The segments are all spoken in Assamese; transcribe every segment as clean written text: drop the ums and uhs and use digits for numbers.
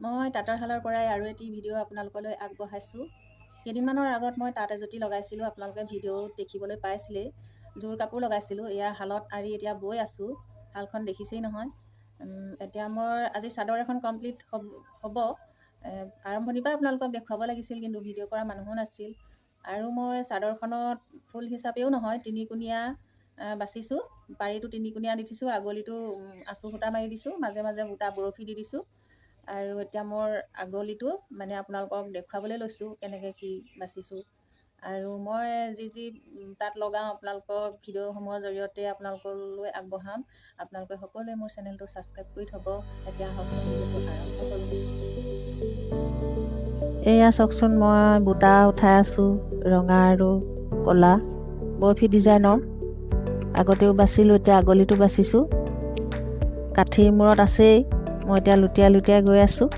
মই তাঁতৰশালৰ পৰাই আৰু এটি ভিডিঅ' আপোনালোকলৈ আগবঢ়াইছোঁ। কেইদিনমানৰ আগত মই তাঁত এজুতি লগাইছিলোঁ, আপোনালোকে ভিডিঅ'ত দেখিবলৈ পাইছিলেই। যোৰ কাপোৰ লগাইছিলোঁ, এয়া শালত আৰি এতিয়া বৈ আছোঁ। শালখন দেখিছেই নহয়। এতিয়া মোৰ আজি চাদৰ এখন কমপ্লিট হ'ব। আৰম্ভণিৰ পৰা আপোনালোকক দেখুৱাব লাগিছিল, কিন্তু ভিডিঅ' কৰা মানুহো নাছিল। আৰু মই চাদৰখনত ফুল হিচাপেও নহয়, তিনিকুণীয়া বাচিছোঁ। পাৰিটো তিনিকুণীয়া দি দিছোঁ, আগলিটো আঁচু সূতা মাৰি দিছোঁ, মাজে মাজে বুটা বৰশী দি দিছোঁ। আৰু এতিয়া মোৰ আগলিটো মানে আপোনালোকক দেখুৱাবলৈ লৈছোঁ কেনেকৈ কি বাচিছোঁ। আৰু মই যি তাত লগাওঁ আপোনালোকক ভিডিঅ'সমূহৰ জৰিয়তে আপোনালোকলৈ আগবঢ়াম। আপোনালোকে সকলোৱে মোৰ চেনেলটো ছাবস্ক্ৰাইব কৰি থ'ব। এতিয়া আহকচোন ভিডিঅ'টো আৰম্ভ কৰোঁ। এয়া চাওকচোন, মই বুটা উঠাই আছোঁ, ৰঙা আৰু ক'লা বৰফি ডিজাইনৰ। আগতেও বাচিলোঁ, এতিয়া আগলিটো বাচিছোঁ। কাঠি মূৰত আছেই, মই এতিয়া লুটিয়াই লুটিয়াই গৈ আছোঁ।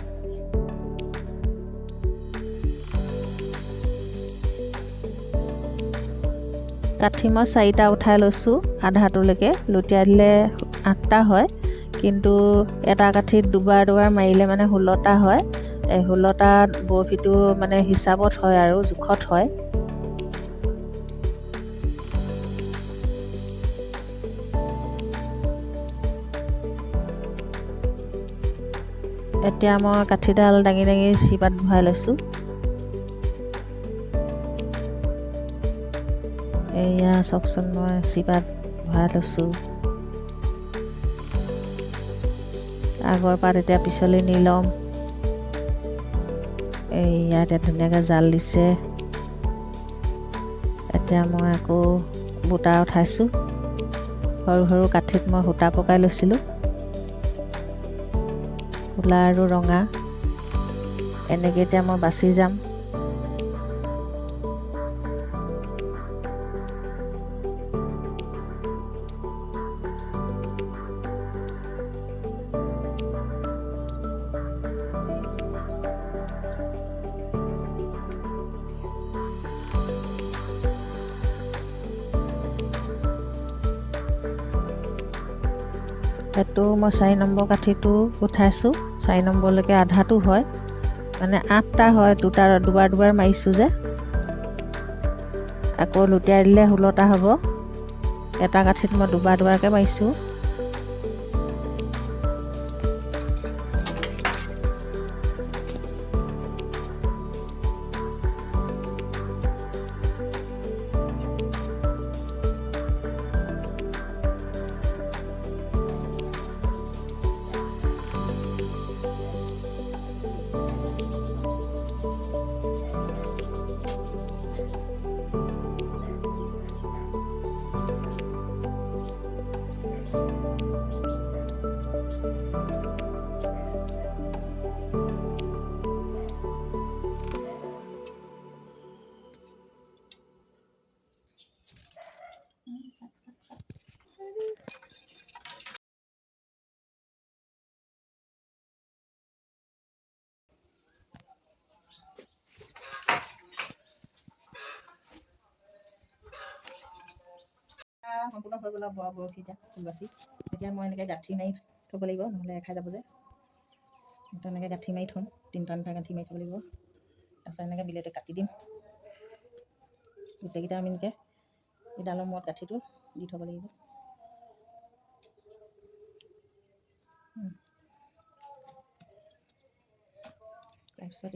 কাঠি মই 4টা উঠাই লৈছোঁ, আধাটোলৈকে লুটিয়াই দিলে 8টা হয়, কিন্তু এটা কাঠিত দুবাৰ মাৰিলে মানে 16টা হয়। এই 16টা বৰফিটো মানে হিচাপত হয় আৰু জোখত হয়। এতিয়া মই কাঠিডাল দাঙি দাঙি চিপাত ভৰাই লৈছোঁ। এয়া চাওকচোন, মই চিপাত ভৰাই লৈছোঁ। আগৰ পাত এতিয়া পিছলৈ নি ল'ম। এয়া এতিয়া ধুনীয়াকৈ জাল দিছে। এতিয়া মই আকৌ বুটা উঠাইছোঁ। সৰু সৰু কাঠিত মই সূতা পকাই লৈছিলোঁ, ক'লা আৰু ৰঙা। এনেকৈ এতিয়া মই বাচি যাম। সেইটো মই 4 নম্বৰ কাঠিটো উঠাইছোঁ। 4 নম্বৰলৈকে আধাটো হয়, মানে 8টা হয়। দুবাৰ মাৰিছোঁ যে, আকৌ লুটিয়াই দিলে 16টা হ'ব। এটা কাঠিত মই দুবাৰকৈ মাৰিছোঁ। সম্পূৰ্ণ হৈ গ'ল আৰু বৰশী ফুল বাচি। এতিয়া মই এনেকৈ গাঁঠি মাৰি থ'ব লাগিব, নহ'লে খাই যাব যে। তেনেকৈ গাঁঠি মাৰি থ'ম, 3টা গাঁঠি মাৰি থ'ব লাগিব। তাৰপিছত এনেকৈ বিলেটে কাটি দিম। গোটেইকেইটা আমি এনেকৈ ইডালৰ মূৰত গাঁঠিটো দি থ'ব লাগিব। তাৰপিছত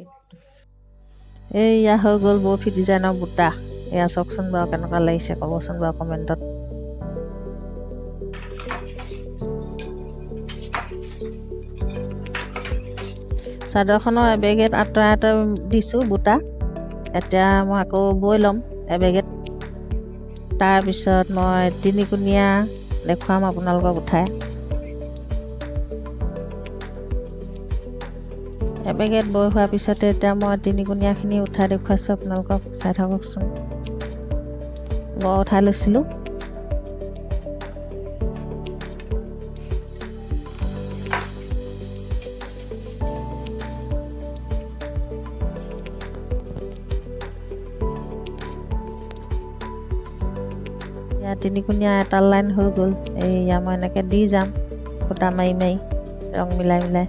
এইয়া হৈ গ'ল বৰফি ডিজাইনৰ বুটা। এয়া চাওকচোন বাৰু কেনেকুৱা লাগিছে, ক'বচোন বাৰু কমেণ্টত। চাদৰখনৰ এবেগেত আঁতৰাই দিছোঁ বুটা। এতিয়া মই আকৌ বৈ ল'ম এবেগেত। তাৰপিছত মই তিনিকুণীয়া দেখুৱাম আপোনালোকক উঠাই। এবেগেত বৈ হোৱাৰ পিছতে এতিয়া মই তিনিকুণীয়াখিনি উঠাই দেখুৱাইছোঁ আপোনালোকক, চাই থাককচোন। বৰ উঠাই লৈছিলোঁ। ইয়াত তিনিকুণীয়া এটা লাইন হৈ গ'ল। এয়া মই এনেকৈ দি যাম, সূতা মাৰি মাৰি, ৰং মিলাই মিলাই।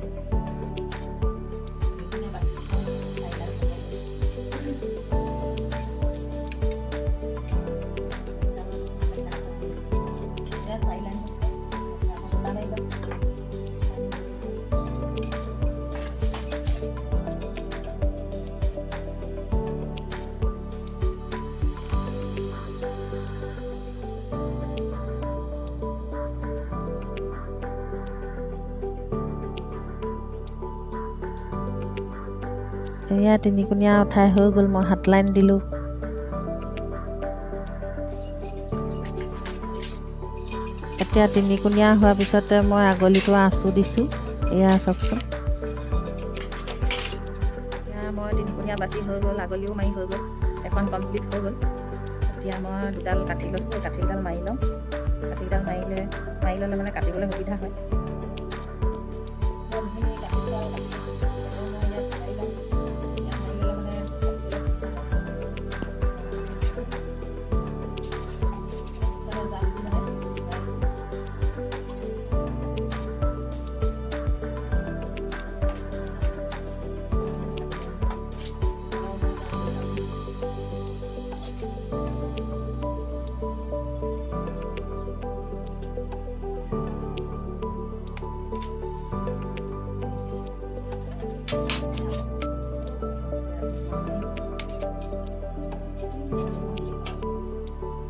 এয়া তিনিকুণীয়া উঠাই হৈ গ'ল, মই 7 লাইন দিলোঁ। এতিয়া তিনিকুণীয়া হোৱাৰ পিছতে মই আগলিটো আঁচু দিছোঁ। এয়া চাওকচোন, এতিয়া মই তিনিকুণীয়া বাছি হৈ গ'ল, আগলিও মাৰি হৈ গ'ল, এখন কমপ্লিট হৈ গ'ল। এতিয়া মই দুডাল কাঠি লৈছোঁ, এই কাঠিকেইডাল মাৰি ল'ম। কাঠিকেইডাল মাৰি ল'লে মানে কাটিবলৈ সুবিধা হয়।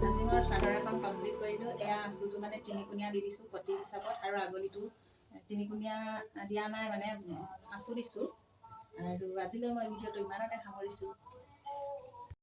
আজি মই চাদৰ এখন কমপ্লিট কৰিলোঁ। এয়া আঁচুটো মানে তিনিকুণীয়া দি দিছোঁ পতি হিচাপত, আৰু আগলিটো তিনিকুণীয়া দিয়া নাই, মানে আঁচু দিছোঁ। আৰু আজিলৈ মই ভিডিঅ'টো ইমানতে সামৰিছোঁ।